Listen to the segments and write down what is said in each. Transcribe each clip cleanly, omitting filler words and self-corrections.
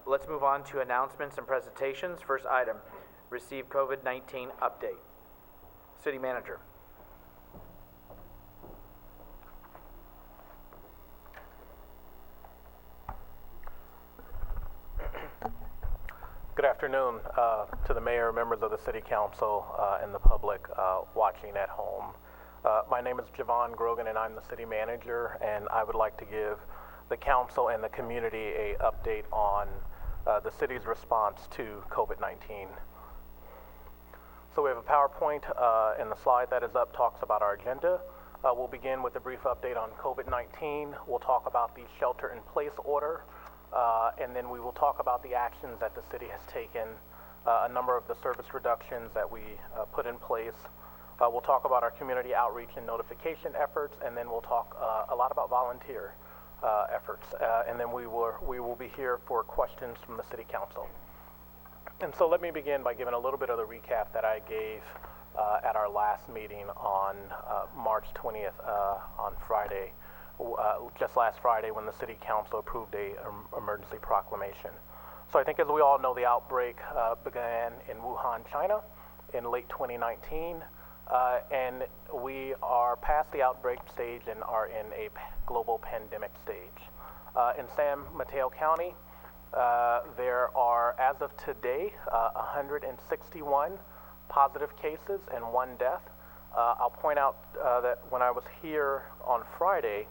Let's move on to announcements and presentations. First item, receive COVID-19 update. City Manager. Good afternoon to the mayor, members of the city council, and the public watching at home. My name is Javon Grogan, and I'm the city manager, and I would like to give the council and the community an update on the city's response to COVID-19. So we have a PowerPoint, and the slide that is up talks about our agenda. We'll begin with a brief update on COVID-19. We'll talk about the shelter-in-place order. And then we will talk about the actions that the city has taken, a number of the service reductions that we put in place. We'll talk about our community outreach and notification efforts, and then we'll talk a lot about volunteer efforts. And then we will be here for questions from the city council. And so let me begin by giving a little bit of the recap that I gave at our last meeting on March 20th on Friday. Just last Friday when the City Council approved a emergency proclamation. So I think as we all know, the outbreak began in Wuhan, China in late 2019, and we are past the outbreak stage and are in a global pandemic stage. In San Mateo County, there are, as of today, 161 positive cases and 1 death. I'll point out that when I was here on Friday,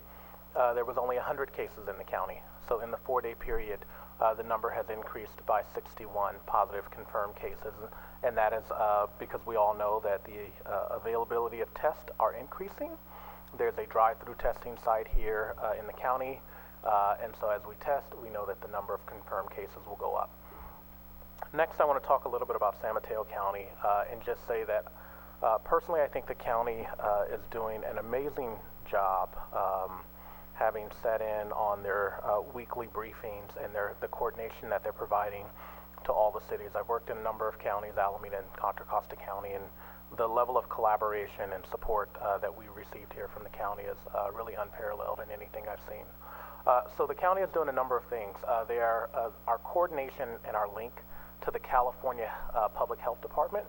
there was only 100 cases in the county. So in the 4-day period, the number has increased by 61 positive confirmed cases. And that is because we all know that the availability of tests are increasing. There's a drive-through testing site here in the county. And so as we test, we know that the number of confirmed cases will go up. Next, I want to talk a little bit about San Mateo County and just say that personally, I think the county is doing an amazing job having set in on their weekly briefings and the coordination that they're providing to all the cities. I've worked in a number of counties, Alameda and Contra Costa County, and the level of collaboration and support that we received here from the county is really unparalleled in anything I've seen. So the county is doing a number of things. They are our coordination and our link to the California Public Health Department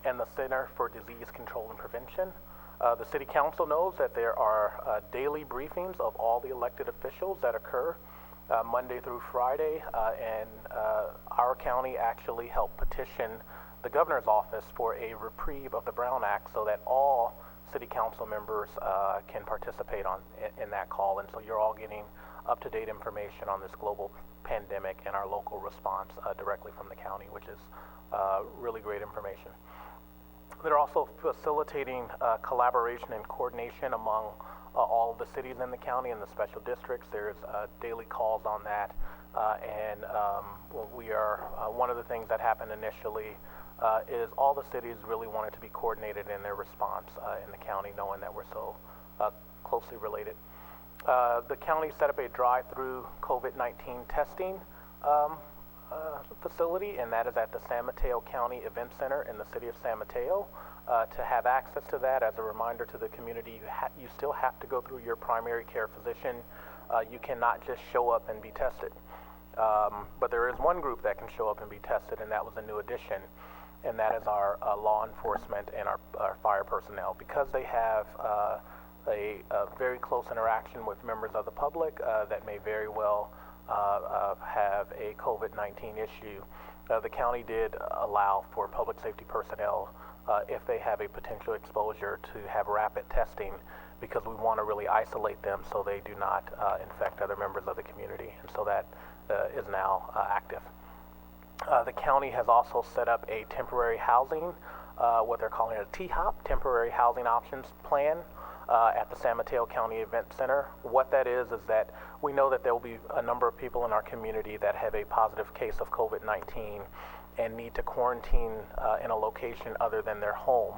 and the Center for Disease Control and Prevention. The City Council knows that there are daily briefings of all the elected officials that occur Monday through Friday, and our county actually helped petition the governor's office for a reprieve of the Brown Act so that all City Council members can participate in that call. And so you're all getting up-to-date information on this global pandemic and our local response directly from the county, which is really great information. They're also facilitating collaboration and coordination among all of the cities in the county and the special districts. There's daily calls on that, and we are one of the things that happened initially is all the cities really wanted to be coordinated in their response in the county, knowing that we're so closely related. The county set up a drive-through COVID-19 testing facility, and that is at the San Mateo County Event Center in the city of San Mateo. To have access to that, as a reminder to the community, you still have to go through your primary care physician. You cannot just show up and be tested. But there is one group that can show up and be tested, and that was a new addition, and that is our law enforcement and our fire personnel. Because they have a very close interaction with members of the public that may very well have a COVID-19 issue, the county did allow for public safety personnel, if they have a potential exposure, to have rapid testing, because we want to really isolate them so they do not infect other members of the community. And so that is now active. The county has also set up a temporary housing, what they're calling a THOP, Temporary Housing Options Plan, at the San Mateo County Event Center. What that is that we know that there will be a number of people in our community that have a positive case of COVID-19 and need to quarantine in a location other than their home.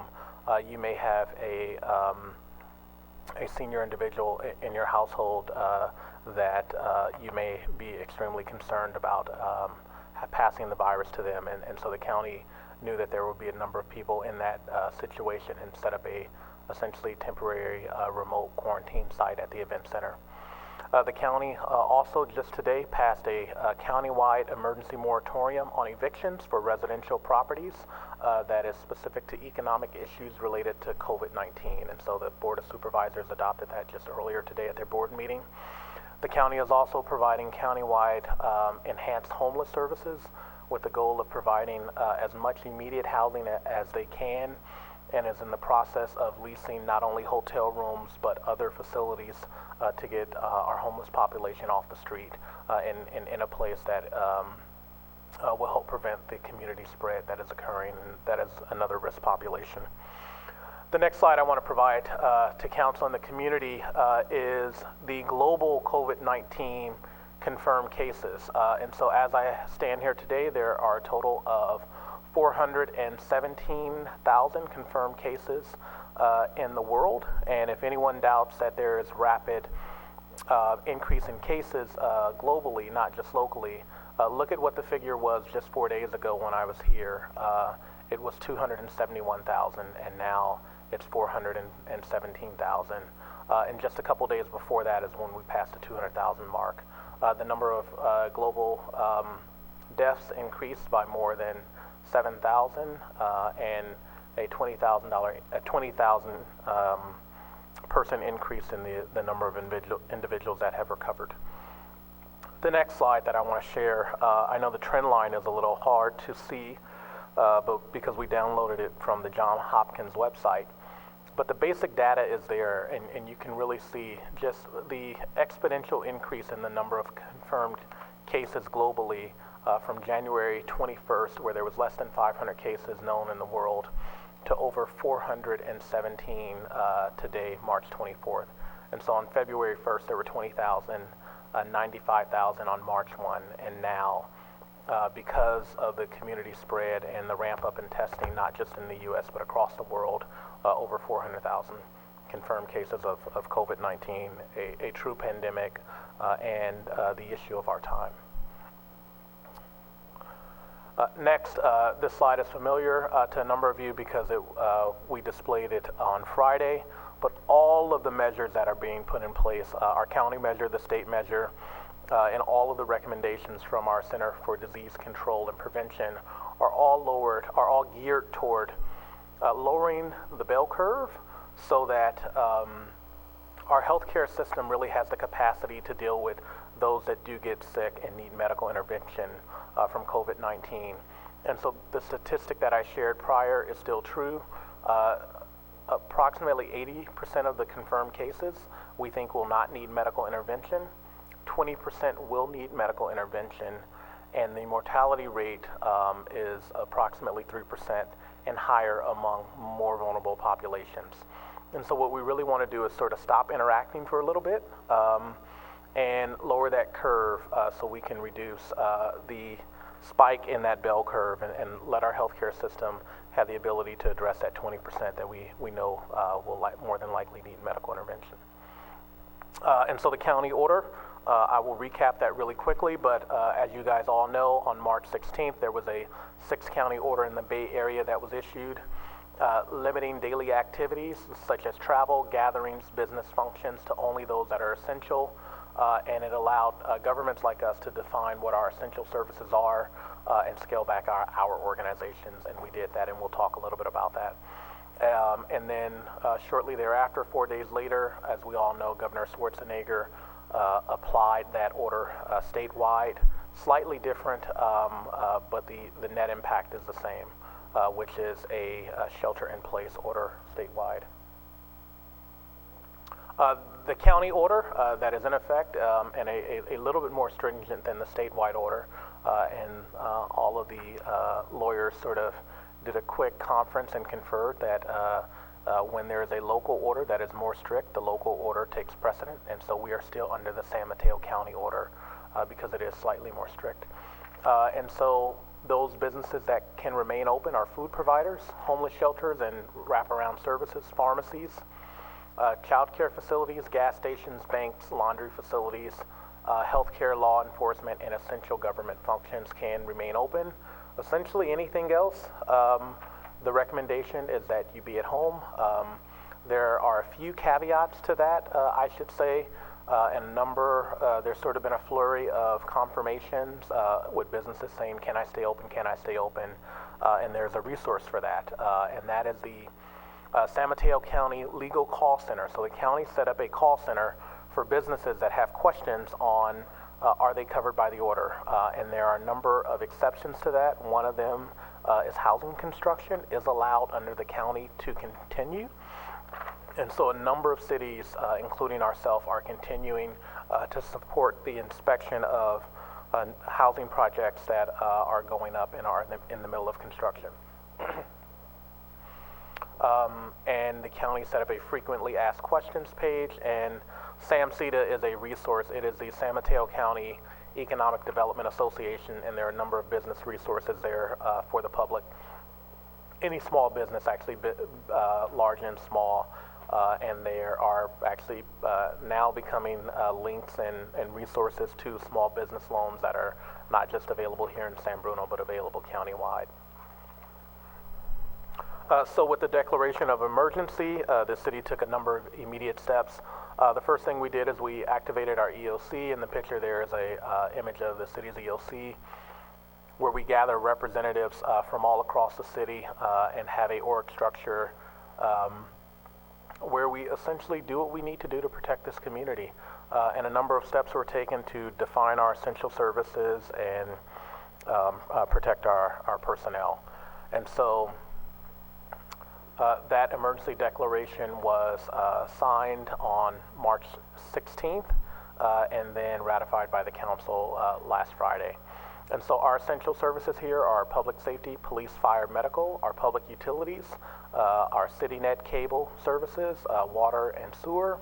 You may have a senior individual in your household that you may be extremely concerned about passing the virus to them, and so the county knew that there would be a number of people in that situation and set up a essentially temporary remote quarantine site at the event center. The county also just today passed a countywide emergency moratorium on evictions for residential properties that is specific to economic issues related to COVID-19. And so the Board of Supervisors adopted that just earlier today at their board meeting. The county is also providing countywide enhanced homeless services with the goal of providing as much immediate housing as they can, and is in the process of leasing not only hotel rooms but other facilities to get our homeless population off the street in a place that will help prevent the community spread that is occurring, and that is another risk population. The next slide I want to provide to council and the community is the global COVID-19 confirmed cases. And so as I stand here today, there are a total of 417,000 confirmed cases in the world. And if anyone doubts that there is rapid increase in cases globally, not just locally, look at what the figure was just 4 days ago when I was here. It was 271,000, and now it's 417,000. And just a couple days before that is when we passed the 200,000 mark. The number of global deaths increased by more than 7,000, and a 20,000 person increase in the number of individuals that have recovered. The next slide that I want to share, I know the trend line is a little hard to see, but because we downloaded it from the Johns Hopkins website. But the basic data is there, and you can really see just the exponential increase in the number of confirmed cases globally from January 21st, where there was less than 500 cases known in the world, to over 417 today, March 24th. And so on February 1st, there were 20,000, 95,000 on March 1, and now because of the community spread and the ramp up in testing, not just in the U.S. but across the world, over 400,000 confirmed cases of COVID-19, a true pandemic and the issue of our time. Next, this slide is familiar to a number of you because we displayed it on Friday, but all of the measures that are being put in place, our county measure, the state measure, and all of the recommendations from our Center for Disease Control and Prevention are all geared toward lowering the bell curve so that our healthcare system really has the capacity to deal with those that do get sick and need medical intervention from COVID-19. And so the statistic that I shared prior is still true. Approximately 80% of the confirmed cases we think will not need medical intervention. 20% will need medical intervention, and the mortality rate is approximately 3% and higher among more vulnerable populations. And so what we really want to do is sort of stop interacting for a little bit and lower that curve so we can reduce the spike in that bell curve and let our healthcare system have the ability to address that 20% that we know will more than likely need medical intervention. And so the county order, I will recap that really quickly, but as you guys all know, on March 16th, there was a 6-county order in the Bay Area that was issued limiting daily activities such as travel, gatherings, business functions to only those that are essential, and it allowed governments like us to define what our essential services are and scale back our organizations, and we did that, and we'll talk a little bit about that. And then shortly thereafter, 4 days later, as we all know, Governor Schwarzenegger applied that order statewide, slightly different, but the net impact is the same, which is a shelter-in-place order statewide. The county order that is in effect and a little bit more stringent than the statewide order, and all of the lawyers sort of did a quick conference and conferred that when there is a local order that is more strict, the local order takes precedent, and so we are still under the San Mateo County order because it is slightly more strict. And so those businesses that can remain open are food providers, homeless shelters and wraparound services, pharmacies, childcare facilities, gas stations, banks, laundry facilities, healthcare, law enforcement, and essential government functions can remain open. Essentially anything else, the recommendation is that you be at home. There are a few caveats to that, I should say. and there's sort of been a flurry of confirmations with businesses saying, can I stay open, can I stay open? And there's a resource for that, and that is the San Mateo County Legal Call Center. So the county set up a call center for businesses that have questions on are they covered by the order? And there are a number of exceptions to that. One of them is housing construction is allowed under the county to continue. And so a number of cities, including ourselves, are continuing to support the inspection of housing projects that are going up and are in the middle of construction. And the county set up a frequently asked questions page, and SAMCETA is a resource. It is the San Mateo County Economic Development Association, and there are a number of business resources there for the public. Any small business, actually, large and small, and there are actually now becoming links and resources to small business loans that are not just available here in San Bruno, but available countywide. So with the declaration of emergency, the city took a number of immediate steps. The first thing we did is we activated our EOC. In the picture there is a image of the city's EOC, where we gather representatives from all across the city and have a org structure where we essentially do what we need to do to protect this community. And a number of steps were taken to define our essential services and protect our personnel. And so that emergency declaration was signed on March 16th and then ratified by the council last Friday. And so our essential services here are public safety, police, fire, medical, our public utilities, our CityNet cable services, water and sewer.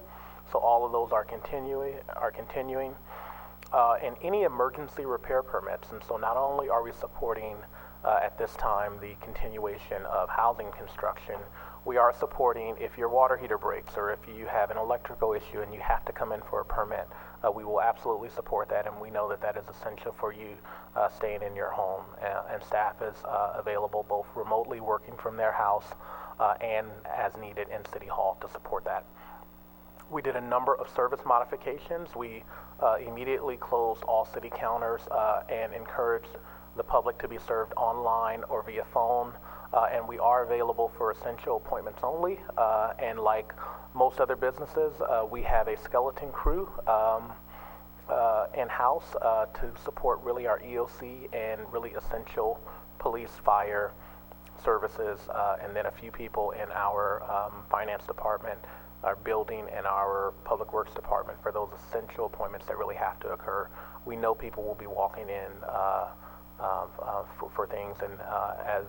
So all of those are continuing. And any emergency repair permits. And so not only are we supporting at this time the continuation of housing construction, we are supporting if your water heater breaks or if you have an electrical issue and you have to come in for a permit, we will absolutely support that, and we know that that is essential for you staying in your home. And staff is available both remotely working from their house and as needed in City Hall to support that. We did a number of service modifications. We immediately closed all city counters and encouraged the public to be served online or via phone, and we are available for essential appointments only. And like most other businesses, we have a skeleton crew in-house to support really our EOC and really essential police, fire services, and then a few people in our finance department, our building, and our public works department for those essential appointments that really have to occur. We know people will be walking in for things, and as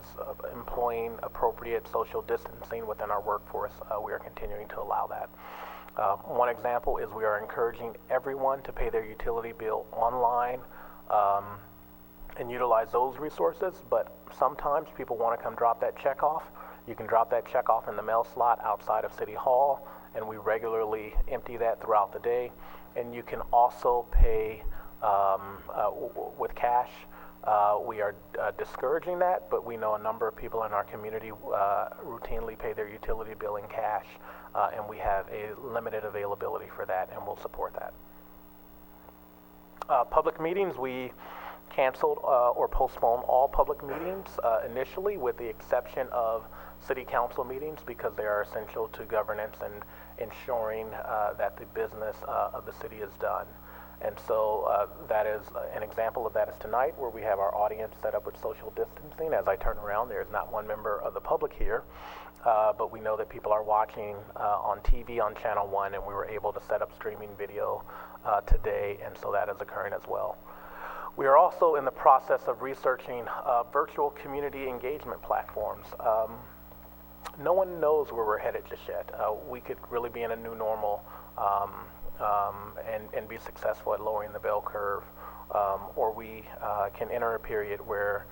employing appropriate social distancing within our workforce, we are continuing to allow that. One example is we are encouraging everyone to pay their utility bill online and utilize those resources, but sometimes people want to come drop that check off. You can drop that check off in the mail slot outside of City Hall, and we regularly empty that throughout the day. And you can also pay with cash. We are discouraging that, but we know a number of people in our community routinely pay their utility bill in cash, and we have a limited availability for that, and we'll support that. Public meetings, we canceled or postponed all public meetings initially, with the exception of city council meetings, because they are essential to governance and ensuring that the business of the city is done. And so that is an example of that is tonight, where we have our audience set up with social distancing. As I turn around, there is not one member of the public here, but we know that people are watching on TV on Channel 1, and we were able to set up streaming video today, and so that is occurring as well. We are also in the process of researching virtual community engagement platforms. No one knows where we're headed just yet. We could really be in a new normal and be successful at lowering the bell curve, or we can enter a period where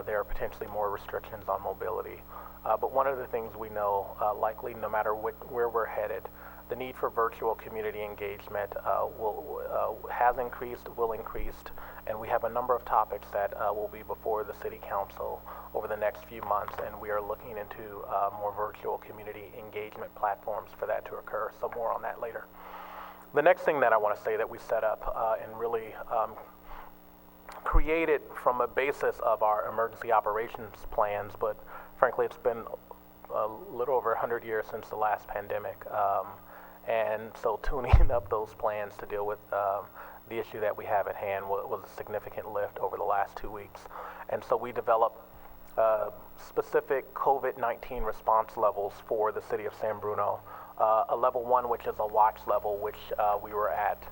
there are potentially more restrictions on mobility. But one of the things we know, likely no matter where we're headed, the need for virtual community engagement has increased, will increase, and we have a number of topics that will be before the City Council over the next few months, and we are looking into more virtual community engagement platforms for that to occur, so more on that later. The next thing that I want to say that we set up and really created from a basis of our emergency operations plans, but frankly, it's been a little over 100 years since the last pandemic. And so tuning up those plans to deal with the issue that we have at hand was a significant lift over the last 2 weeks. And so we developed specific COVID-19 response levels for the city of San Bruno. A level 1, which is a watch level, which we were at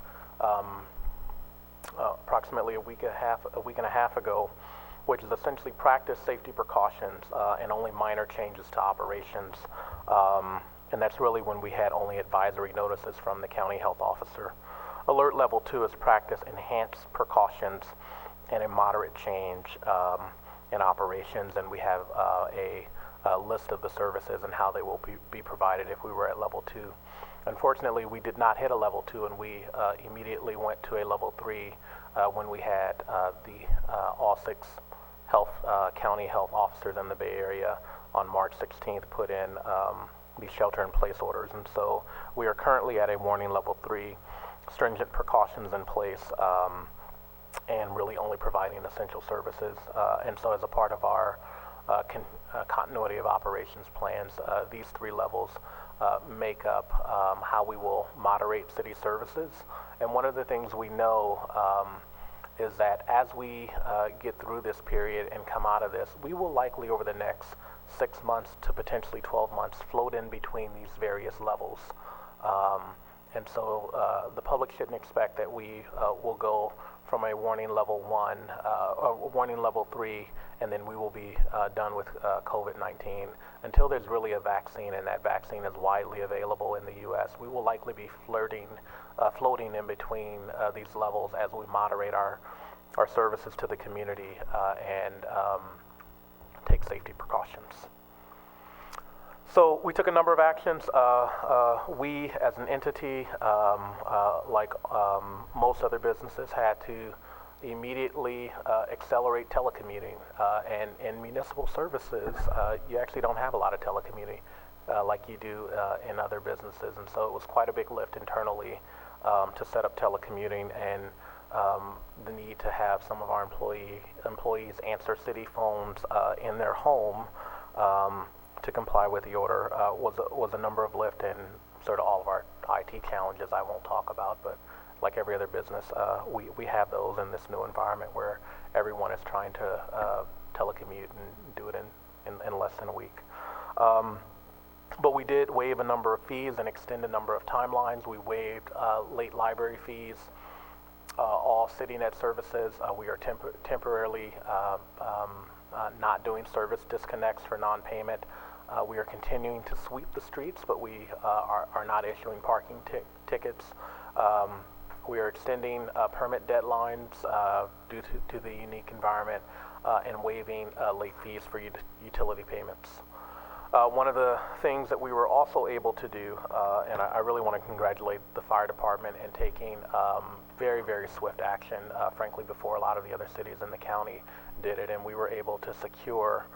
approximately a week and a half ago, which is essentially practice safety precautions and only minor changes to operations. And that's really when we had only advisory notices from the county health officer. Alert level 2 is practice enhanced precautions and a moderate change in operations, and we have a list of the services and how they will be provided if we were at level 2. Unfortunately, we did not hit a level 2, and we immediately went to a level 3 when we had all 6 county health officers in the Bay Area on March 16th put in these shelter-in-place orders. And so we are currently at a warning level 3, stringent precautions in place, and really only providing essential services. And so as a part of our continuity of operations plans, these 3 levels make up how we will moderate city services. And one of the things we know is that as we get through this period and come out of this, we will likely over the next 6 months to potentially 12 months float in between these various levels. And so the public shouldn't expect that we will go from a warning level 1, or warning level 3, and then we will be done with COVID-19. Until there's really a vaccine, and that vaccine is widely available in the U.S., we will likely be floating in between these levels as we moderate our services to the community and take safety precautions. So we took a number of actions. We, as an entity, like most other businesses, had to immediately accelerate telecommuting. And in municipal services, you actually don't have a lot of telecommuting like you do in other businesses. And so it was quite a big lift internally to set up telecommuting, and the need to have some of our employees answer city phones in their home to comply with the order was a number of lift, and sort of all of our IT challenges I won't talk about, but like every other business, we have those in this new environment where everyone is trying to telecommute and do it in less than a week. But we did waive a number of fees and extend a number of timelines. We waived late library fees, all CityNet services. We are temporarily not doing service disconnects for non-payment. We are continuing to sweep the streets, but we are not issuing parking tickets. We are extending permit deadlines due to the unique environment and waiving late fees for utility payments. One of the things that we were also able to do, and I really want to congratulate the fire department in taking very, very swift action, frankly, before a lot of the other cities in the county did it, and we were able to secure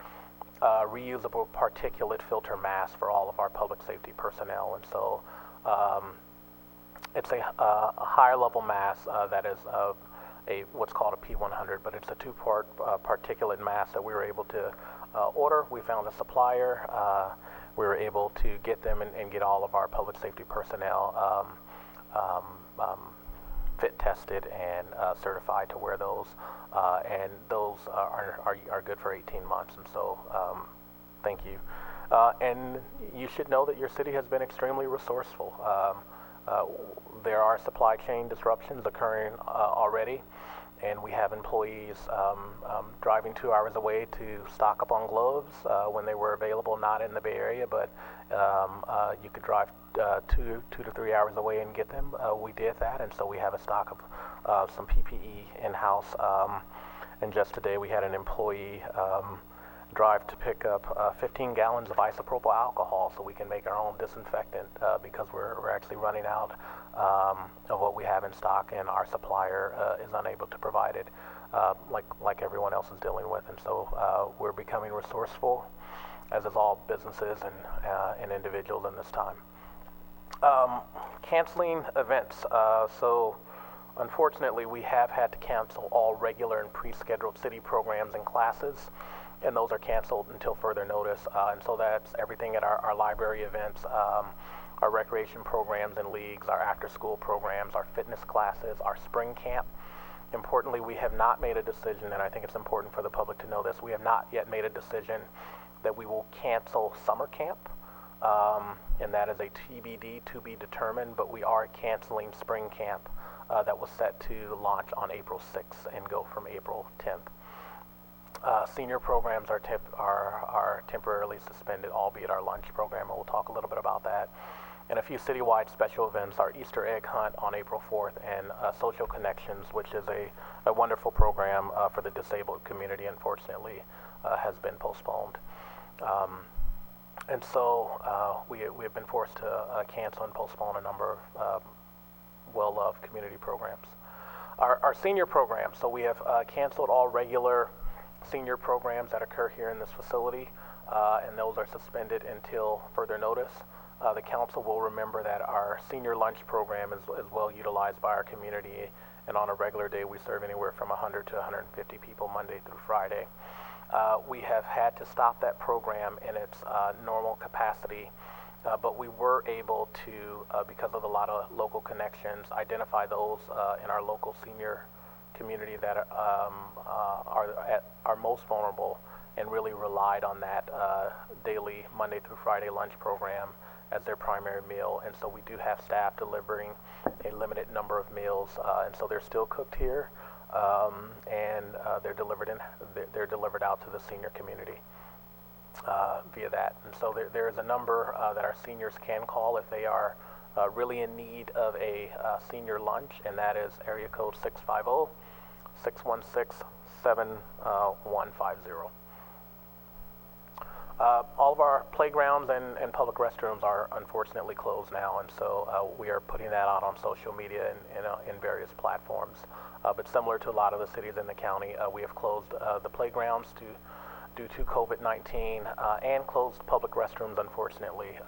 reusable particulate filter masks for all of our public safety personnel. And so it's a higher level mask that is what's called a P100, but it's a 2-part particulate mask that we were able to order. We found a supplier. We were able to get them and get all of our public safety personnel fit tested and certified to wear those, and those are good for 18 months, and so thank you. And you should know that your city has been extremely resourceful. There are supply chain disruptions occurring already, and we have employees driving 2 hours away to stock up on gloves when they were available, not in the Bay Area, but you could drive 2 to 3 hours away and get them. We did that, and so we have a stock of some PPE in-house. And just today we had an employee drive to pick up 15 gallons of isopropyl alcohol so we can make our own disinfectant because we're actually running out of what we have in stock, and our supplier is unable to provide it like everyone else is dealing with. And so we're becoming resourceful, as is all businesses and individuals in this time. Canceling events. So unfortunately, we have had to cancel all regular and pre-scheduled city programs and classes, and those are canceled until further notice. And so that's everything at our library events, our recreation programs and leagues, our after-school programs, our fitness classes, our spring camp. Importantly, we have not made a decision, and I think it's important for the public to know this, we have not yet made a decision that we will cancel summer camp. And that is a TBD, to be determined, but we are canceling spring camp that was set to launch on April 6th and go from April 10th. Senior programs are temporarily suspended, albeit our lunch program, and we'll talk a little bit about that. And a few citywide special events, our Easter egg hunt on April 4th, and Social Connections, which is a wonderful program for the disabled community, unfortunately, has been postponed. And so we have been forced to cancel and postpone a number of well-loved community programs. Our senior programs, so we have canceled all regular senior programs that occur here in this facility, and those are suspended until further notice. The council will remember that our senior lunch program is well utilized by our community, and on a regular day we serve anywhere from 100 to 150 people Monday through Friday. We have had to stop that program in its normal capacity, but we were able to, because of a lot of local connections, identify those in our local senior community that are most vulnerable, and really relied on that daily Monday through Friday lunch program as their primary meal. And so we do have staff delivering a limited number of meals, and so they're still cooked here. And they're delivered out to the senior community via that. And so there is a number that our seniors can call if they are really in need of a senior lunch, and that is area code 650-616-7150. All of our playgrounds and public restrooms are unfortunately closed now, and so we are putting that out on social media in various platforms. But similar to a lot of the cities in the county, we have closed the playgrounds due to COVID-19 and closed public restrooms, unfortunately,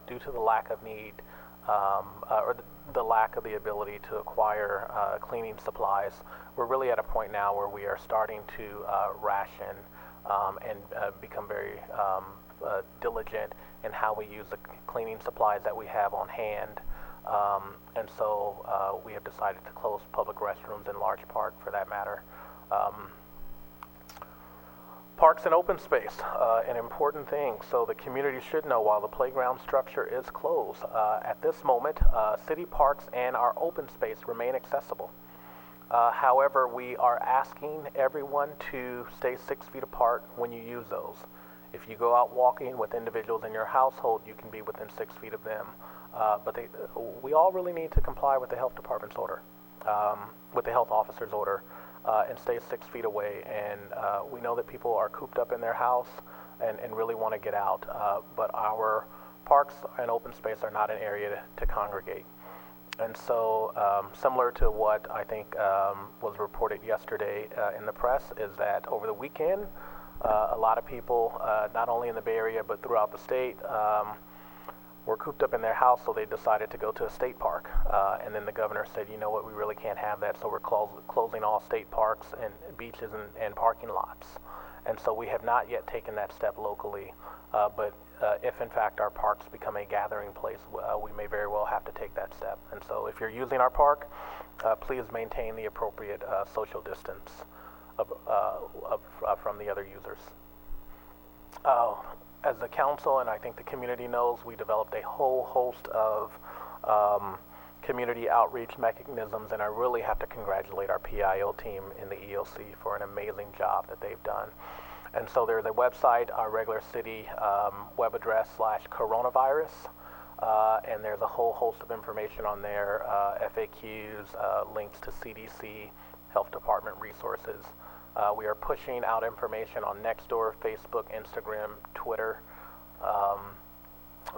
due to the lack of need or the lack of the ability to acquire cleaning supplies. We're really at a point now where we are starting to ration and become very diligent in how we use the cleaning supplies that we have on hand. And so we have decided to close public restrooms in large part for that matter. Parks and open space, an important thing. So the community should know while the playground structure is closed, at this moment, city parks and our open space remain accessible. However, we are asking everyone to stay 6 feet apart when you use those. If you go out walking with individuals in your household, you can be within 6 feet of them. But we all really need to comply with the health department's order, with the health officer's order, and stay 6 feet away. And we know that people are cooped up in their house and really want to get out, but our parks and open space are not an area to congregate. And so similar to what I think was reported yesterday in the press is that over the weekend, a lot of people, not only in the Bay Area but throughout the state, were cooped up in their house, so they decided to go to a state park. And then the governor said, you know what, we really can't have that, so we're closing all state parks and beaches and parking lots. And so we have not yet taken that step locally, but if in fact our parks become a gathering place, we may very well have to take that step. And so if you're using our park, please maintain the appropriate social distance from the other users. As the council, and I think the community knows, we developed a whole host of community outreach mechanisms, and I really have to congratulate our PIO team in the EOC for an amazing job that they've done. And so there's a website, our regular city web address /coronavirus, and there's a whole host of information on there, FAQs, links to CDC, health department resources. We are pushing out information on Nextdoor, Facebook, Instagram, Twitter.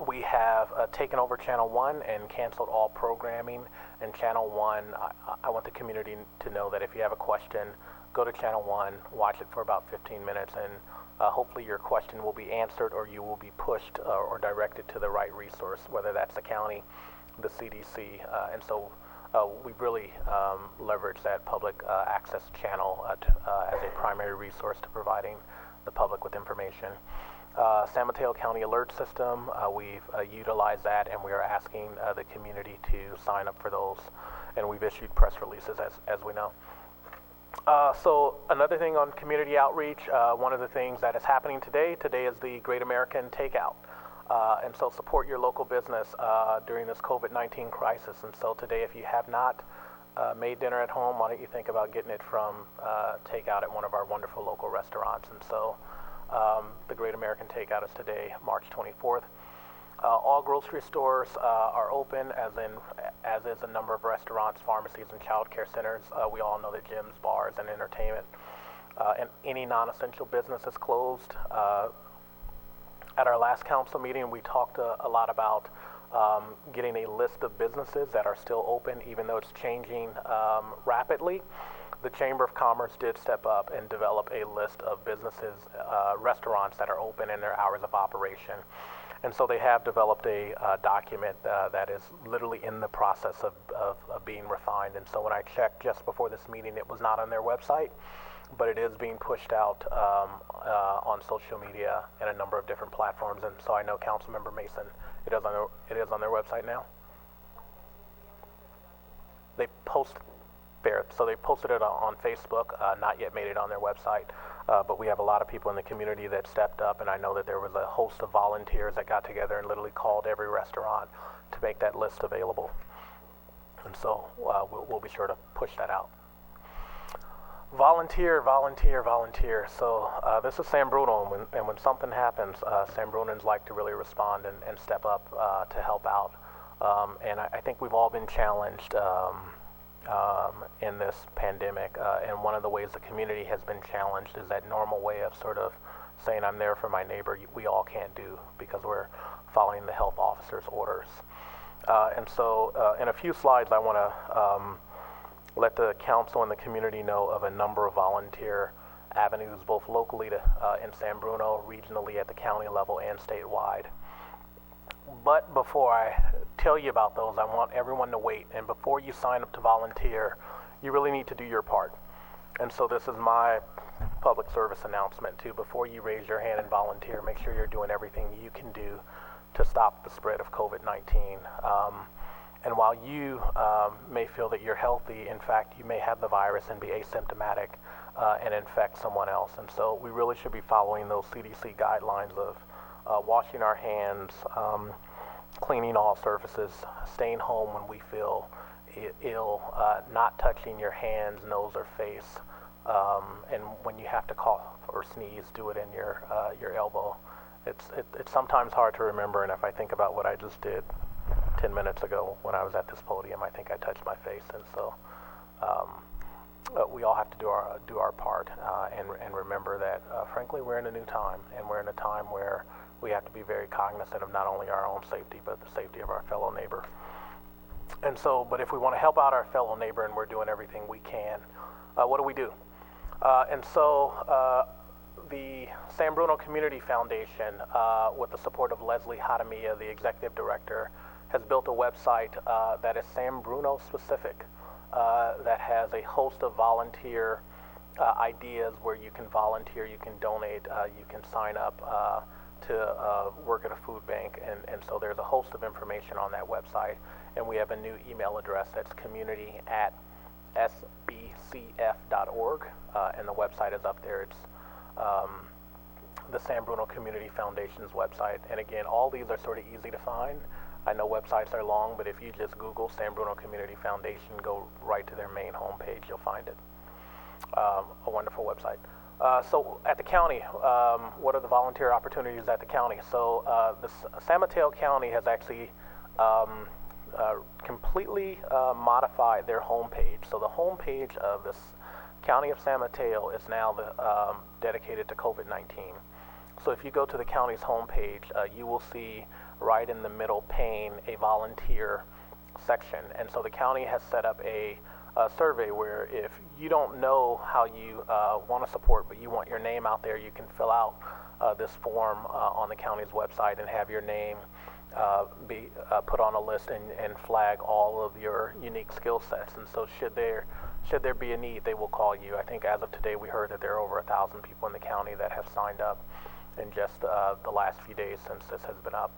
We have taken over Channel 1 and canceled all programming. And Channel 1, I want the community to know that if you have a question, go to Channel 1, watch it for about 15 minutes, and hopefully your question will be answered or you will be pushed or directed to the right resource, whether that's the county, the CDC, and so we've really leveraged that public access channel as a primary resource to providing the public with information. San Mateo County Alert System, we've utilized that, and we are asking the community to sign up for those, and we've issued press releases as we know. So another thing on community outreach, one of the things that is happening today is the Great American Takeout. And so support your local business during this COVID-19 crisis. And so today, if you have not made dinner at home, why don't you think about getting it from takeout at one of our wonderful local restaurants. And so the Great American Takeout is today, March 24th. All grocery stores are open, as is a number of restaurants, pharmacies, and child care centers. We all know that gyms, bars, and entertainment, and any non-essential business is closed. At our last council meeting, we talked a lot about getting a list of businesses that are still open, even though it's changing rapidly. The Chamber of Commerce did step up and develop a list of businesses, restaurants that are open in their hours of operation. And so they have developed a document that is literally in the process of being refined. And so when I checked just before this meeting, it was not on their website, but it is being pushed out on social media and a number of different platforms. And so I know Councilmember Mason, it is on their website now. They post there, so they posted it on Facebook, not yet made it on their website. But we have a lot of people in the community that stepped up, and I know that there was a host of volunteers that got together and literally called every restaurant to make that list available. And so we'll be sure to push that out. Volunteer, volunteer, volunteer. So this is San Bruno, and when something happens, San Brunans like to really respond and step up to help out. And I think we've all been challenged in this pandemic, and one of the ways the community has been challenged is that normal way of sort of saying I'm there for my neighbor. We all can't do because we're following the health officer's orders. And so in a few slides I want to let the council and the community know of a number of volunteer avenues, both locally in San Bruno, regionally at the county level, and statewide. But before I tell you about those, I want everyone to wait. And before you sign up to volunteer, you really need to do your part. And so this is my public service announcement too. Before you raise your hand and volunteer, make sure you're doing everything you can do to stop the spread of COVID-19. And while you may feel that you're healthy, in fact, you may have the virus and be asymptomatic and infect someone else. And so we really should be following those CDC guidelines of washing our hands, cleaning all surfaces, staying home when we feel ill, not touching your hands, nose, or face, and when you have to cough or sneeze, do it in your elbow. It's sometimes hard to remember, and if I think about what I just did 10 minutes ago when I was at this podium, I think I touched my face, and so we all have to do our part and remember that, frankly, we're in a new time, and we're in a time where we have to be very cognizant of not only our own safety, but the safety of our fellow neighbor. And so, but if we want to help out our fellow neighbor and we're doing everything we can, what do we do? And so the San Bruno Community Foundation, with the support of Leslie Hadamia, the executive director, has built a website that is San Bruno specific, that has a host of volunteer ideas where you can volunteer, you can donate, you can sign up to work at a food bank, and so there's a host of information on that website, and we have a new email address that's community@sbcf.org, and the website is up there. It's the San Bruno Community Foundation's website, and again, all these are sort of easy to find. I know websites are long, but if you just Google San Bruno Community Foundation, go right to their main homepage, you'll find it. A wonderful website. So at the county, what are the volunteer opportunities at the county? So the San Mateo County has actually completely modified their homepage. So the homepage of this County of San Mateo is now dedicated to COVID-19. So if you go to the county's homepage, you will see right in the middle pane a volunteer section. And so the county has set up a survey where if you don't know how you want to support, but you want your name out there, you can fill out this form on the county's website and have your name be put on a list and flag all of your unique skill sets. And so should there be a need, they will call you. I think as of today, we heard that there are over 1,000 people in the county that have signed up in just the last few days since this has been up.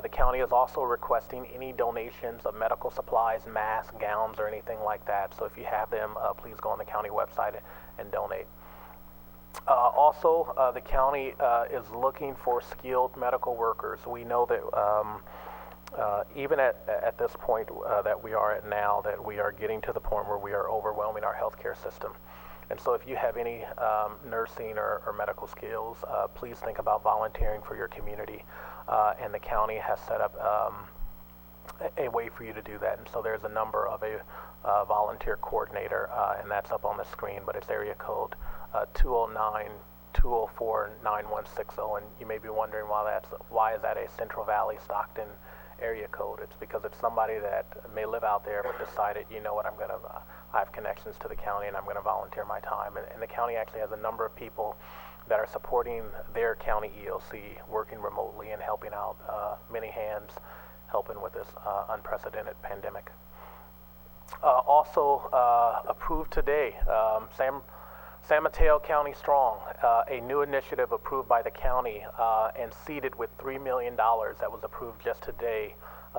The county is also requesting any donations of medical supplies, masks, gowns, or anything like that. So if you have them, please go on the county website and donate. Also, the county is looking for skilled medical workers. We know that even at this point that we are at now, that we are getting to the point where we are overwhelming our healthcare system. And so if you have any nursing or medical skills, please think about volunteering for your community. And the county has set up a way for you to do that. And so there's a number of a volunteer coordinator, and that's up on the screen, but it's area code 209-204-9160. And you may be wondering why is that a Central Valley Stockton area code. It's because it's somebody that may live out there but decided, you know what, I have connections to the county and I'm going to volunteer my time. And the county actually has a number of people that are supporting their county EOC, working remotely and helping out, many hands helping with this unprecedented pandemic. Also approved today, San Mateo County Strong, a new initiative approved by the county and seeded with $3 million that was approved just today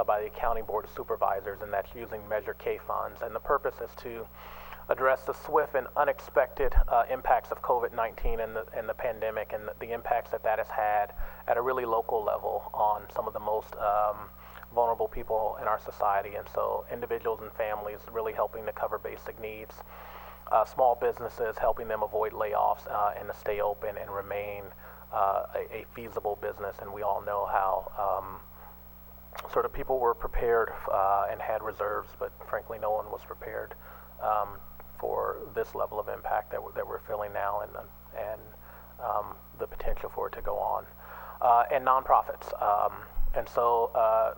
by the County Board of Supervisors, and that's using Measure K funds. And the purpose is to address the swift and unexpected impacts of COVID-19 and the pandemic, and the impacts that has had at a really local level on some of the most vulnerable people in our society. And so individuals and families really helping to cover basic needs. Small businesses, helping them avoid layoffs and to stay open and remain a feasible business. And we all know how sort of people were prepared and had reserves, but frankly no one was prepared for this level of impact that we're feeling now, and the potential for it to go on. And nonprofits. And so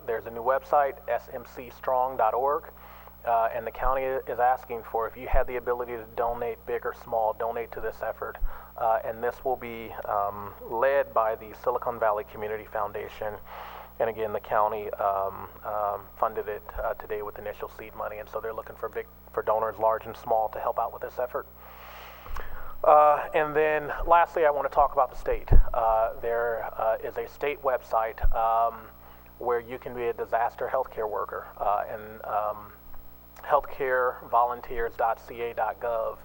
there's a new website, smcstrong.org. And the county is asking for, if you have the ability to donate, big or small, donate to this effort. And this will be led by the Silicon Valley Community Foundation. And again, the county funded it today with initial seed money. And so they're looking for donors, large and small, to help out with this effort. And then lastly, I want to talk about the state. There is a state website where you can be a disaster healthcare worker. And healthcarevolunteers.ca.gov.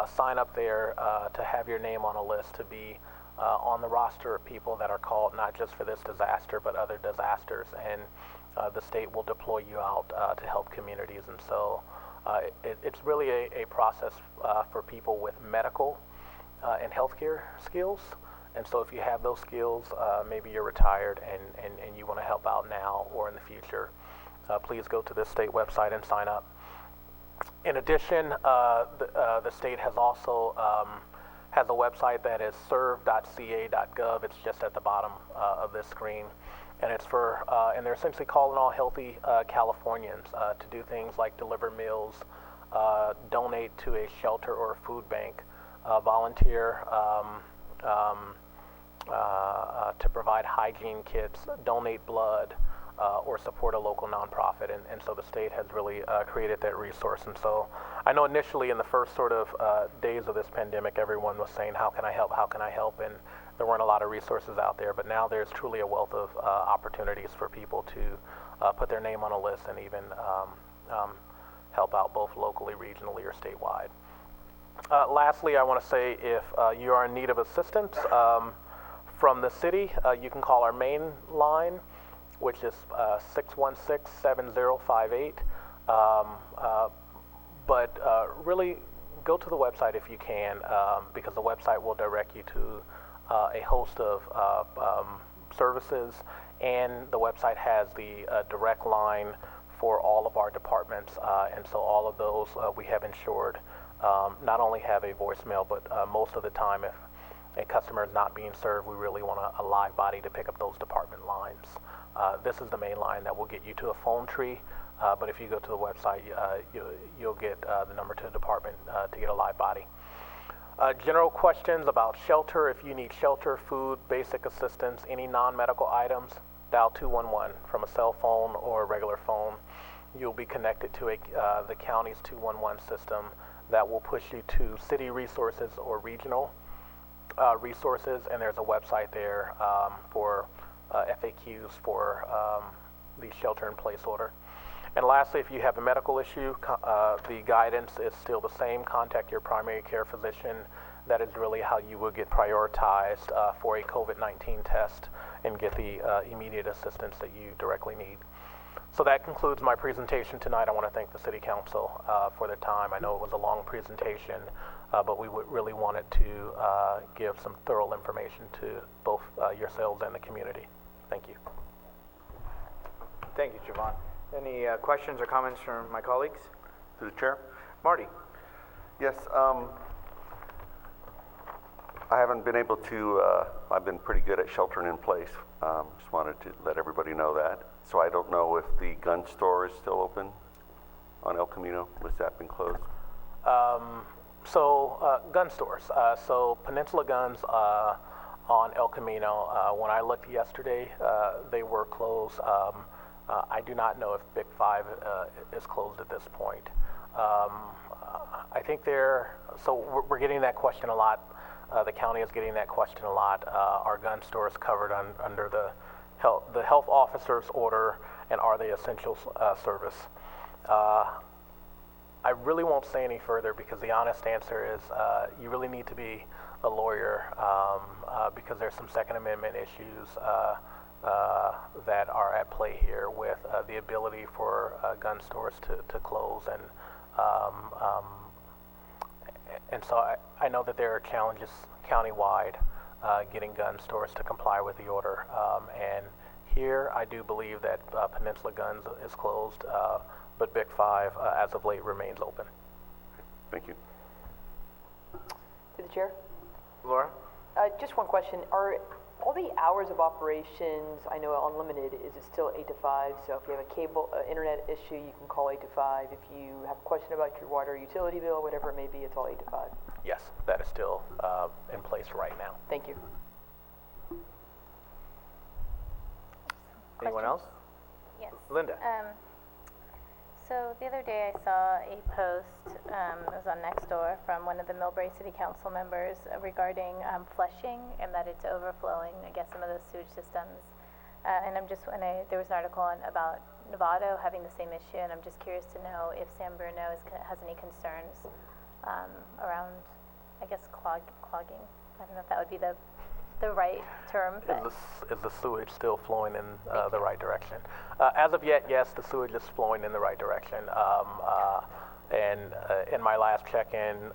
Sign up there to have your name on a list to be on the roster of people that are called not just for this disaster but other disasters, and the state will deploy you out to help communities. And so it's really a process for people with medical and healthcare skills. And so if you have those skills, maybe you're retired and you want to help out now or in the future, please go to this state website and sign up. In addition, the state has also has a website that is serve.ca.gov. It's just at the bottom of this screen, and it's for and they're essentially calling all healthy Californians to do things like deliver meals, donate to a shelter or a food bank, volunteer to provide hygiene kits, donate blood, or support a local nonprofit. And so the state has really created that resource. And so I know initially in the first sort of days of this pandemic, everyone was saying, how can I help, how can I help? And there weren't a lot of resources out there, but now there's truly a wealth of opportunities for people to put their name on a list and even help out both locally, regionally, or statewide. Lastly, I want to say if you are in need of assistance from the city, you can call our main line, which is 616-7058. But really go to the website if you can, because the website will direct you to a host of services, and the website has the direct line for all of our departments, and so all of those we have insured not only have a voicemail, but most of the time if a customer is not being served, we really want a live body to pick up those department lines. This is the main line that will get you to a phone tree, but if you go to the website, you'll get the number to the department to get a live body. General questions about shelter: if you need shelter, food, basic assistance, any non-medical items, dial 211 from a cell phone or a regular phone. You'll be connected to the county's 211 system that will push you to city resources or regional resources, and there's a website there for FAQs for the shelter-in-place order. And lastly, if you have a medical issue, the guidance is still the same. Contact your primary care physician. That is really how you will get prioritized for a COVID-19 test and get the immediate assistance that you directly need. So that concludes my presentation tonight. I want to thank the City Council for their time. I know it was a long presentation, but we really wanted to give some thorough information to both yourselves and the community. Thank you. Thank you, Javon. Any questions or comments from my colleagues? Through the chair? Marty? Yes, I haven't been able to, I've been pretty good at sheltering in place. Just wanted to let everybody know that. So I don't know if the gun store is still open on El Camino. Was that been closed? Gun stores. So Peninsula Guns on El Camino, when I looked yesterday, they were closed. I do not know if Big Five is closed at this point. I think we're getting that question a lot. The county is getting that question a lot. Are gun stores covered under the health officer's order, and are they essential service? I really won't say any further because the honest answer is you really need to be a lawyer because there's some Second Amendment issues that are at play here with the ability for gun stores to close, and so I know that there are challenges countywide getting gun stores to comply with the order, and here I do believe that Peninsula Guns is closed, but Big Five as of late remains open. Thank you. To the chair. Laura? Just one question. Are all the hours of operations, I know unlimited, is it still 8 to 5? So if you have a cable, internet issue, you can call 8 to 5. If you have a question about your water utility bill, whatever it may be, it's all 8 to 5. Yes, that is still in place right now. Thank you. Anyone else? Yes. Linda? So the other day I saw a post, it was on Nextdoor, from one of the Millbrae City Council members regarding flushing and that it's overflowing, I guess, some of those sewage systems. And there was an article about Novato having the same issue, and I'm just curious to know if San Bruno has any concerns around, I guess, clogging. I don't know if that would be the right term. Is the sewage still flowing in the right direction? As of yet, yes, the sewage is flowing in the right direction. And in my last check-in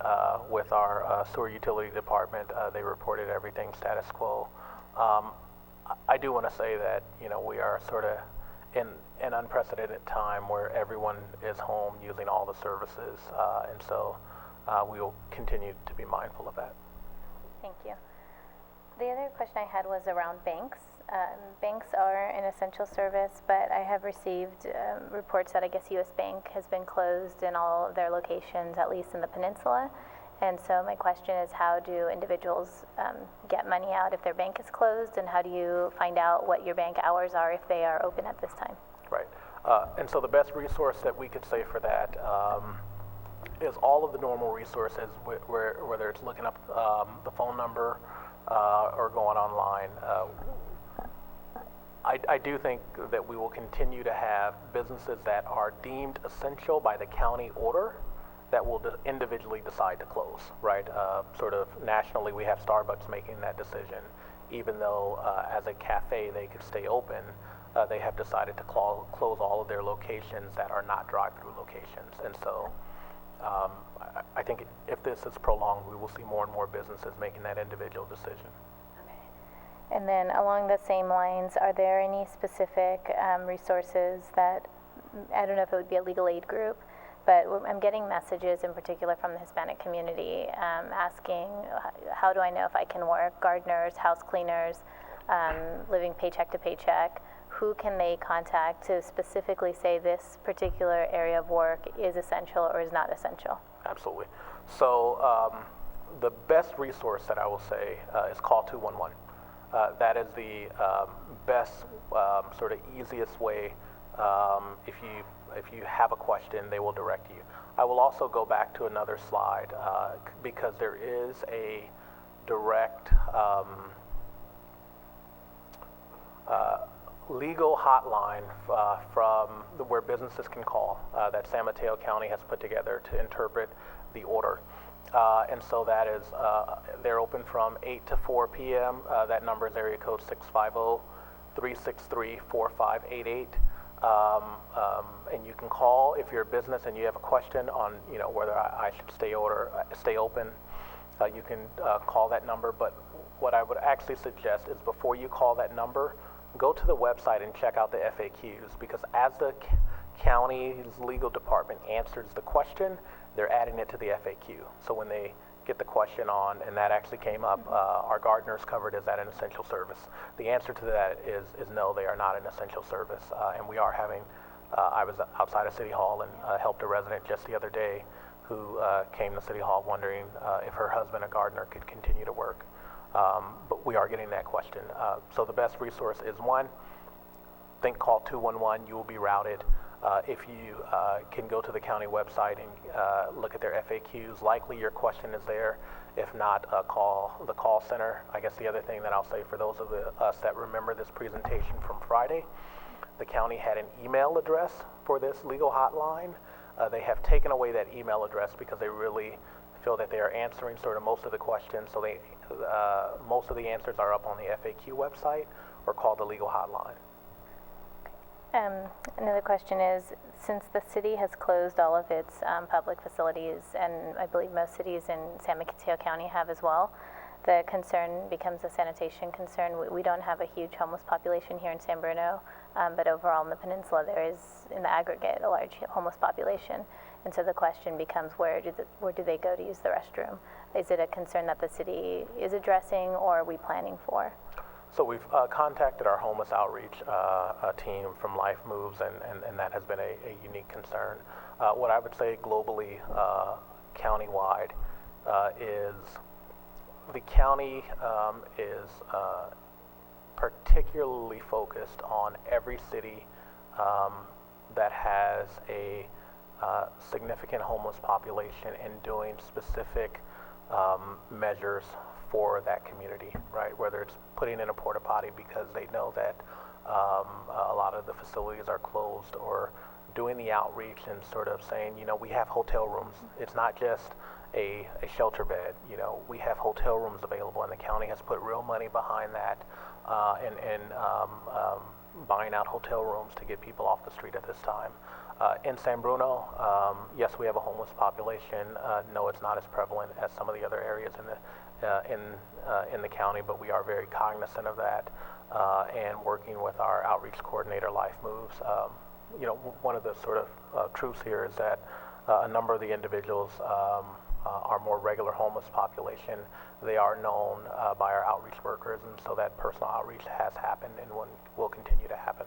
with our sewer utility department, they reported everything status quo. I do want to say that we are sort of in an unprecedented time where everyone is home using all the services, and so we will continue to be mindful of that. Thank you. The other question I had was around banks. Banks are an essential service, but I have received reports that I guess U.S. Bank has been closed in all of their locations, at least in the peninsula. And so my question is, how do individuals get money out if their bank is closed, and how do you find out what your bank hours are if they are open at this time? Right. And so the best resource that we could say for that is all of the normal resources, whether it's looking up the phone number, or going online. I do think that we will continue to have businesses that are deemed essential by the county order that will individually decide to close, right? Sort of nationally, we have Starbucks making that decision. Even though as a cafe they could stay open, they have decided to close all of their locations that are not drive-through locations. And so I think if this is prolonged, we will see more and more businesses making that individual decision. Okay. And then along the same lines, are there any specific resources that, I don't know if it would be a legal aid group, but I'm getting messages in particular from the Hispanic community asking, how do I know if I can work? Gardeners, house cleaners, living paycheck to paycheck. Who can they contact to specifically say this particular area of work is essential or is not essential? Absolutely. So the best resource that I will say is call 211. That is the best, sort of easiest way. If you have a question, they will direct you. I will also go back to another slide because there is a direct legal hotline where businesses can call that San Mateo County has put together to interpret the order. And so that is, they're open from 8 to 4 p.m. That number is area code 650-363-4588. And you can call if you're a business and you have a question on, whether I should stay open. You can call that number, but what I would actually suggest is before you call that number, go to the website and check out the FAQs, because as the county's legal department answers the question, they're adding it to the FAQ. So when they get the question on, and that actually came up, are gardeners covered, is that an essential service? The answer to that is no, they are not an essential service. And we are having, I was outside of City Hall and helped a resident just the other day who came to City Hall wondering if her husband, a gardener, could continue to work. But we are getting that question. So the best resource is call 211, you will be routed. If you can go to the county website and look at their FAQs, likely your question is there. If not, call the call center. I guess the other thing that I'll say for those of us that remember this presentation from Friday, the county had an email address for this legal hotline. They have taken away that email address because they really feel that they are answering sort of most of the questions. So most of the answers are up on the FAQ website or call the legal hotline. Another question is, since the city has closed all of its public facilities, and I believe most cities in San Mateo County have as well, the concern becomes a sanitation concern. We don't have a huge homeless population here in San Bruno, but overall in the peninsula there is, in the aggregate, a large homeless population. And so the question becomes, where do they go to use the restroom? Is it a concern that the city is addressing, or are we planning for? So we've contacted our homeless outreach team from Life Moves, and that has been a unique concern. What I would say globally, countywide, is the county is particularly focused on every city that has a significant homeless population and doing specific measures for that community, right? Whether it's putting in a porta potty because they know that a lot of the facilities are closed, or doing the outreach and sort of saying, we have hotel rooms. It's not just a shelter bed. We have hotel rooms available, and the county has put real money behind that and buying out hotel rooms to get people off the street at this time. In San Bruno, yes, we have a homeless population. No, it's not as prevalent as some of the other areas in the county, but we are very cognizant of that and working with our outreach coordinator, Life Moves. One of the sort of truths here is that a number of the individuals are more regular homeless population. They are known by our outreach workers, and so that personal outreach has happened and will continue to happen.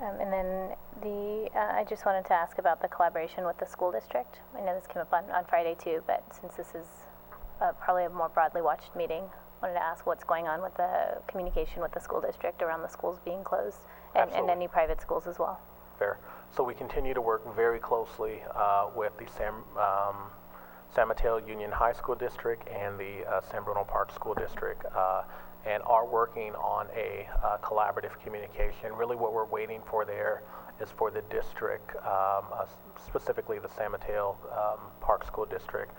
And then I just wanted to ask about the collaboration with the school district. I know this came up on Friday too, but since this is probably a more broadly watched meeting, I wanted to ask what's going on with the communication with the school district around the schools being closed, and any private schools as well. Fair. So we continue to work very closely with the San Mateo Union High School District and the San Bruno Park School District, and are working on a collaborative communication. Really what we're waiting for there is for the district, specifically the San Mateo Park School District,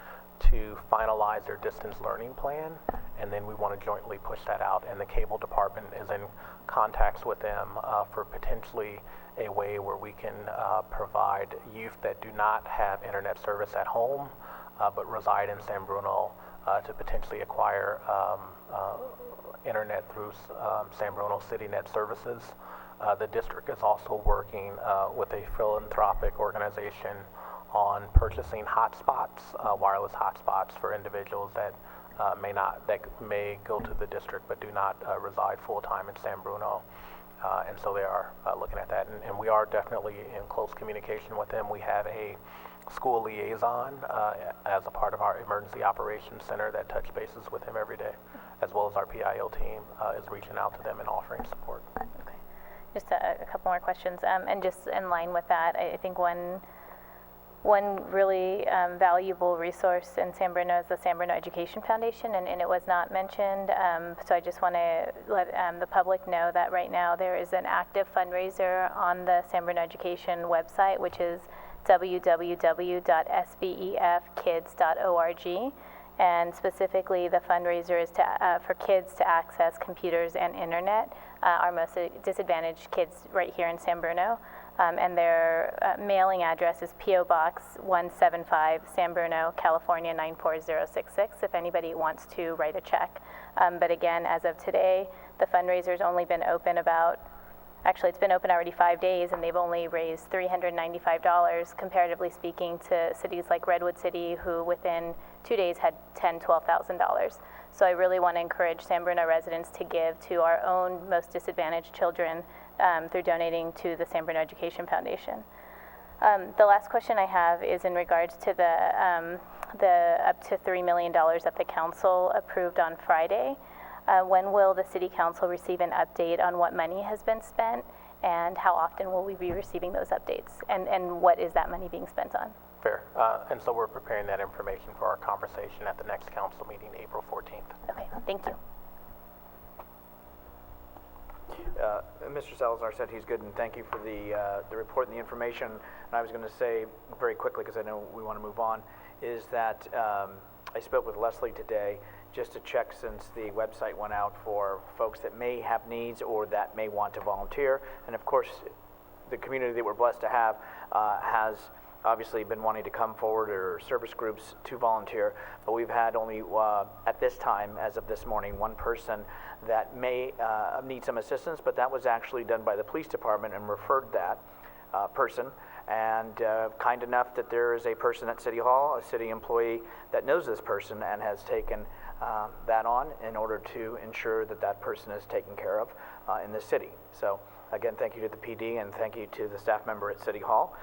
to finalize their distance learning plan, and then we want to jointly push that out. And the cable department is in contacts with them for potentially a way where we can provide youth that do not have internet service at home but reside in San Bruno to potentially acquire internet through San Bruno CityNet services. The district is also working with a philanthropic organization on purchasing hotspots, wireless hotspots for individuals that may go to the district but do not reside full-time in San Bruno. And so they are looking at that, and we are definitely in close communication with them. We have a school liaison as a part of our emergency operations center that touch bases with him every day, as well as our PIO team is reaching out to them and offering support. Okay. Just a couple more questions, and just in line with that, I think one really valuable resource in San Bruno is the San Bruno Education Foundation, and it was not mentioned, so I just want to let the public know that right now there is an active fundraiser on the San Bruno Education website, which is www.sbefkids.org, and specifically the fundraiser is for kids to access computers and internet, our most disadvantaged kids right here in San Bruno. And their mailing address is P.O. Box 175, San Bruno, California 94066, if anybody wants to write a check. But again, as of today, the fundraiser's only been open it's been open already 5 days, and they've only raised $395, comparatively speaking to cities like Redwood City, who within 2 days had $10,000, $12,000. So I really want to encourage San Bruno residents to give to our own most disadvantaged children through donating to the San Bruno Education Foundation. The last question I have is in regards to the up to $3 million that the council approved on Friday. When will the city council receive an update on what money has been spent, and how often will we be receiving those updates, and what is that money being spent on? Fair. And so we're preparing that information for our conversation at the next council meeting, April 14th. Okay, thank you. Mr. Salazar said he's good, and thank you for the report and the information. And I was going to say very quickly, because I know we want to move on, is that I spoke with Leslie today just to check, since the website went out, for folks that may have needs or that may want to volunteer. And of course, the community that we're blessed to have has obviously been wanting to come forward, or service groups to volunteer, but we've had only, at this time, as of this morning, one person that may need some assistance, but that was actually done by the police department and referred that person. And kind enough that there is a person at City Hall, a city employee, that knows this person and has taken that on in order to ensure that that person is taken care of in the city. So again, thank you to the PD and thank you to the staff member at City Hall,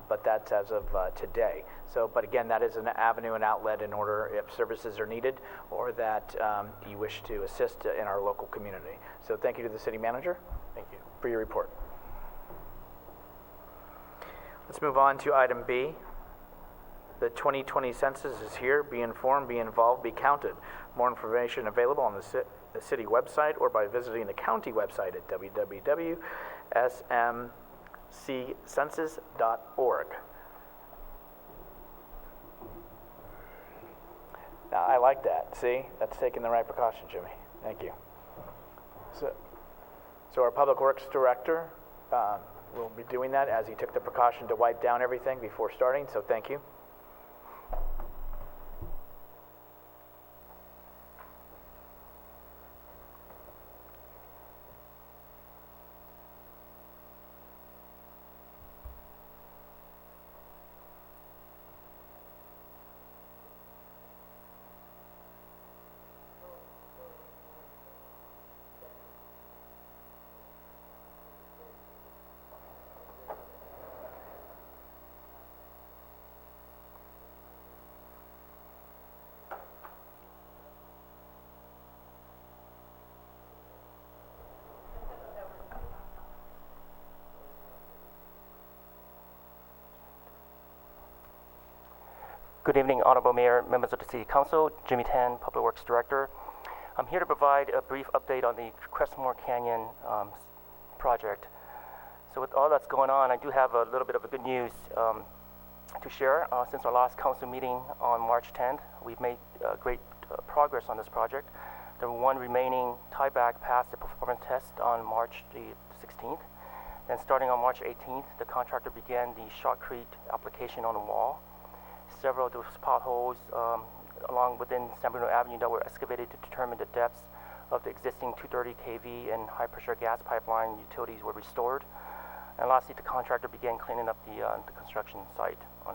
but that's as of today. So, but again, that is an avenue and outlet in order if services are needed or that you wish to assist in our local community. So thank you to the city manager. Thank you for your report. Let's move on to item B. The 2020 census is here. Be informed, be involved, be counted. More information available on the city website or by visiting the county website at www.smccensus.org. Now, I like that. See? That's taking the right precaution, Jimmy. Thank you. So our Public Works Director will be doing that, as he took the precaution to wipe down everything before starting, so thank you. Good evening, Honorable Mayor, members of the City Council. Jimmy Tan, Public Works Director. I'm here to provide a brief update on the Crestmore Canyon project. So with all that's going on, I do have a little bit of a good news to share. Since our last council meeting on March 10th, we've made great progress on this project. The one remaining tieback passed the performance test on March the 16th. Then starting on March 18th, the contractor began the shotcrete application on the wall. Several of those potholes along within San Bruno Avenue that were excavated to determine the depths of the existing 230 kV and high pressure gas pipeline utilities were restored. And lastly, the contractor began cleaning up the construction site. I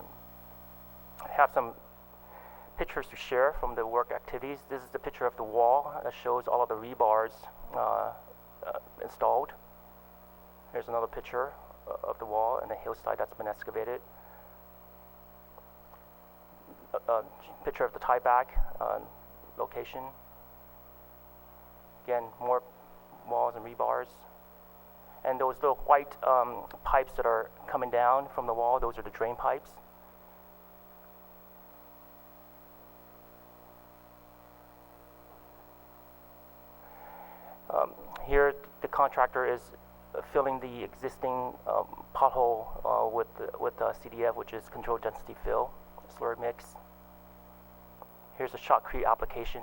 have some pictures to share from the work activities. This is the picture of the wall that shows all of the rebars installed. Here's another picture of the wall and the hillside that's been excavated. picture of the tieback location. Again, more walls and rebars. And those little white pipes that are coming down from the wall, those are the drain pipes. Here, the contractor is filling the existing pothole with CDF, which is controlled density fill, slurry mix. Here's a shotcrete application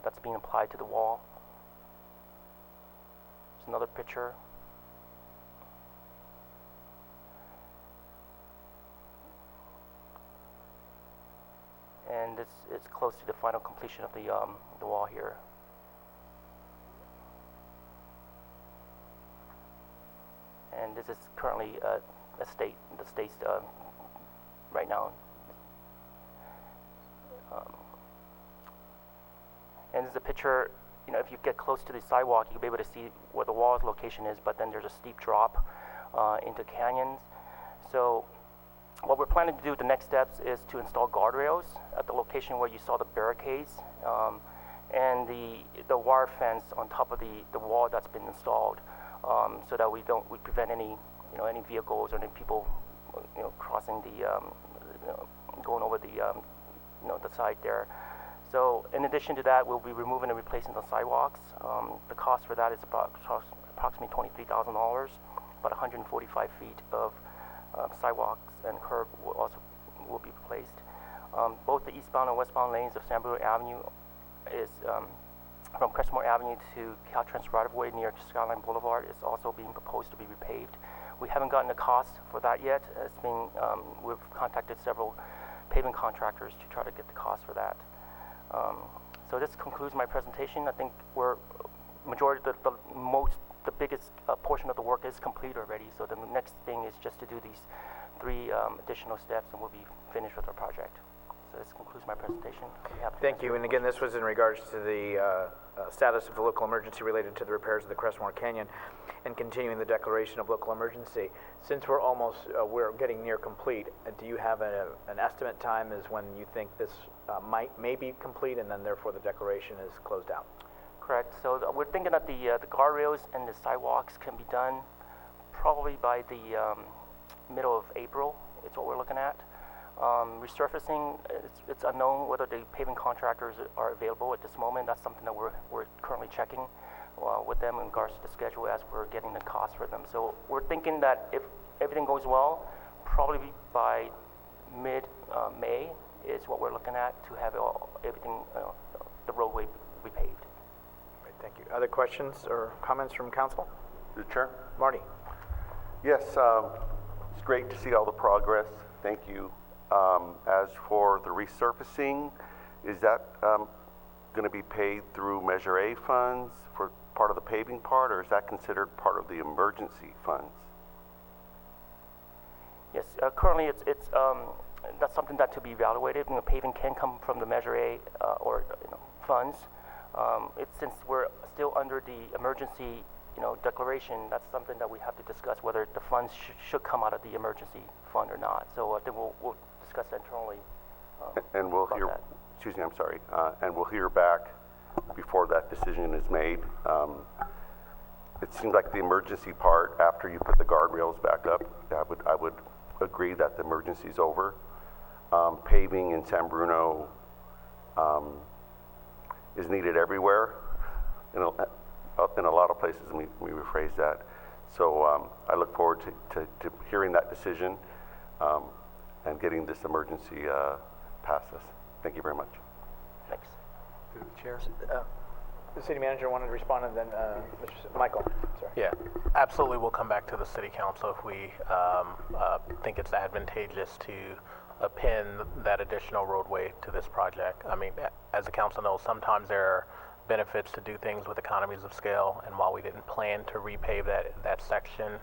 that's being applied to the wall. There's another picture. And this is close to the final completion of the wall here. And this is currently the state's right now. And this is a picture, you know, if you get close to the sidewalk, you'll be able to see where the wall's location is, but then there's a steep drop into canyons. So what we're planning to do, the next steps, is to install guardrails at the location where you saw the barricades, and the wire fence on top of the wall that's been installed, so that we prevent any vehicles or any people crossing going over the side there. So in addition to that, we'll be removing and replacing the sidewalks. The cost for that is approximately $23,000, about 145 feet of sidewalks and curb will be replaced. Both the eastbound and westbound lanes of San Bruno Avenue is from Crestmore Avenue to Caltrans right-of-way near Skyline Boulevard is also being proposed to be repaved. We haven't gotten the cost for that yet. We've contacted several paving contractors to try to get the cost for that. So this concludes my presentation. I think the biggest portion of the work is complete already. So the next thing is just to do these 3 additional steps, and we'll be finished with our project. So this concludes my presentation. Thank you. And again, this was in regards to the status of the local emergency related to the repairs of the Crestmore Canyon and continuing the declaration of local emergency. Since we're getting near complete, do you have an estimate time as when you think this may be complete, and then therefore the declaration is closed out? Correct. So we're thinking that the guardrails and the sidewalks can be done probably by the middle of April. Is what we're looking at. Resurfacing, it's unknown whether the paving contractors are available at this moment. That's something that we're currently checking with them in regards to the schedule as we're getting the cost for them. So we're thinking that if everything goes well, probably by mid-May is what we're looking at to have everything, the roadway repaved. Great, thank you. Other questions or comments from council? The chair? Marty? Yes, it's great to see all the progress. Thank you. As for the resurfacing, is that going to be paid through Measure A funds for part of the paving part, or is that considered part of the emergency funds? Yes, currently it's that's something that to be evaluated. Paving can come from the Measure A or funds. Since we're still under the emergency declaration, that's something that we have to discuss whether the funds should come out of the emergency fund or not. So I think we'll discuss that internally. And we'll hear. That. Excuse me, I'm sorry. And we'll hear back before that decision is made. It seems like the emergency part, after you put the guardrails back up, I would agree that the emergency is over. Paving in San Bruno is needed everywhere. In a lot of places, we rephrase that. So I look forward to hearing that decision and getting this emergency past us. Thank you very much. Thanks. Through the chair. The city manager wanted to respond, and then Mr. Michael. Sorry. Yeah, absolutely. We'll come back to the city council if we think it's advantageous to append that additional roadway to this project. I mean, as the council knows, sometimes there are benefits to do things with economies of scale, and while we didn't plan to repave that section,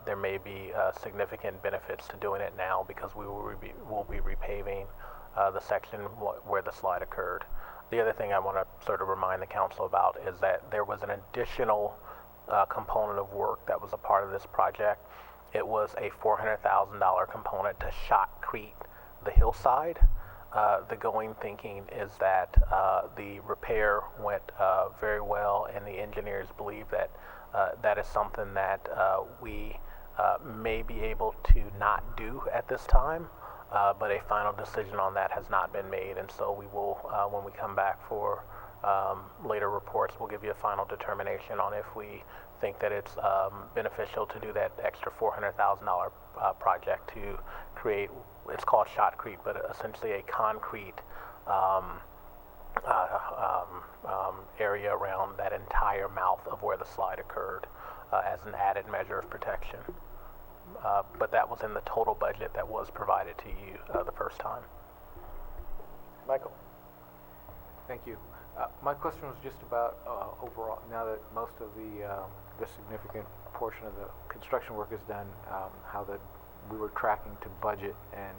there may be significant benefits to doing it now because we will be repaving the section where the slide occurred. The other thing I want to sort of remind the council about is that there was an additional component of work that was a part of this project. It was a $400,000 component to shotcrete the hillside. the going thinking is that the repair went very well, and the engineers believe that that is something that we may be able to not do at this time, but a final decision on that has not been made, and so we will, when we come back for later reports, we'll give you a final determination on if we think that it's beneficial to do that extra $400,000 project to create, it's called shotcrete, but essentially a concrete area around that entire mouth of where the slide occurred as an added measure of protection. But that was in the total budget that was provided to you the first time. Michael? Thank you. My question was just about overall, now that most of the significant portion of the construction work is done, how that we were tracking to budget, and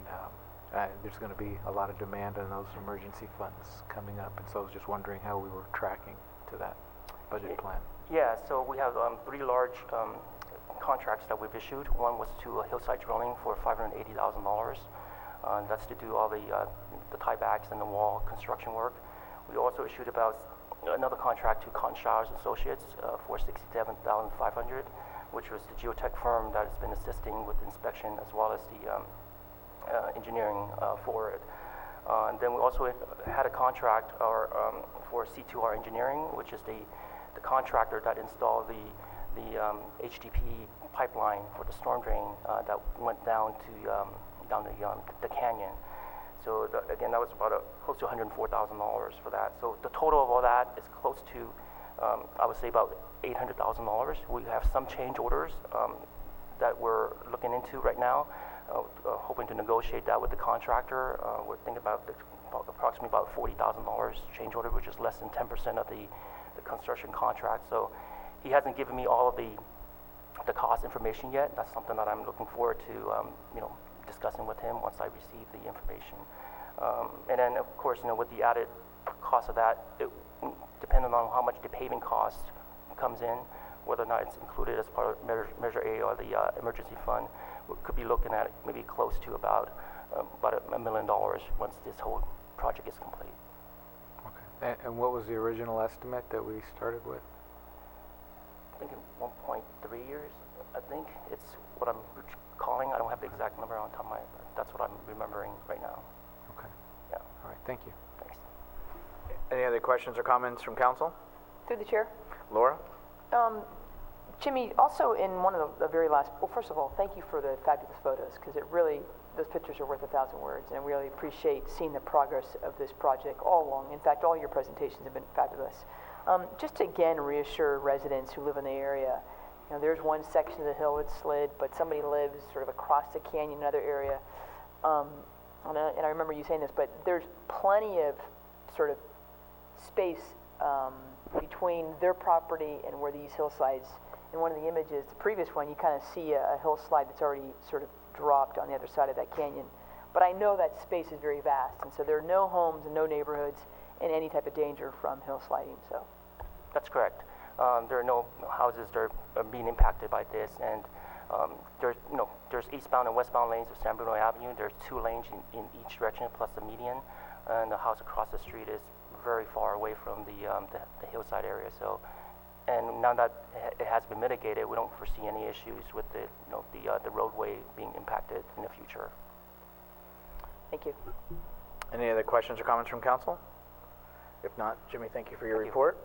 there's going to be a lot of demand on those emergency funds coming up, and so I was just wondering how we were tracking to that budget plan. Yeah, so we have 3 large contracts that we've issued. One was to Hillside Drilling for $580,000. That's to do all the tiebacks and the wall construction work. We also issued about another contract to Conshaw's Associates for $67,500, which was the geotech firm that has been assisting with inspection as well as the engineering for it. And then we also had a contract for C2R Engineering, which is the contractor that installed the HDP pipeline for the storm drain that went down the canyon. So again, that was about close to $104,000 for that. So the total of all that is close to, I would say, about $800,000. We have some change orders that we're looking into right now, hoping to negotiate that with the contractor. We're thinking about approximately about $40,000 change order, which is less than 10% of the construction contract. So he hasn't given me all of the cost information yet. That's something that I'm looking forward to, discussing with him once I receive the information. And then, of course, with the added cost of that, depending on how much the paving cost comes in, whether or not it's included as part of Measure A or the emergency fund, we could be looking at maybe close to about $1 million once this whole project is complete. Okay. And what was the original estimate that we started with? I think in 1.3 years, I think. It's what I'm recalling. I don't have the exact number on top of my head, but that's what I'm remembering right now. Okay. Yeah. All right, thank you. Thanks. Any other questions or comments from council? Through the chair. Laura? Jimmy, also in one of the very last, well, first of all, thank you for the fabulous photos, because it really, those pictures are worth 1,000 words, and I really appreciate seeing the progress of this project all along. In fact, all your presentations have been fabulous. Just to again reassure residents who live in the area, there's one section of the hill that's slid, but somebody lives sort of across the canyon, another area. And I remember you saying this, but there's plenty of sort of space between their property and where these hillsides, in one of the images, the previous one, you kind of see a hillside that's already sort of dropped on the other side of that canyon. But I know that space is very vast, and so there are no homes and no neighborhoods in any type of danger from hillsliding, so. That's correct. There are no houses that are being impacted by this, and there's eastbound and westbound lanes of San Bruno Avenue. There's 2 lanes in each direction, plus the median, and the house across the street is very far away from the hillside area. So, and now that it has been mitigated, we don't foresee any issues with the roadway being impacted in the future. Thank you. Any other questions or comments from council? If not, Jimmy, thank you for your report.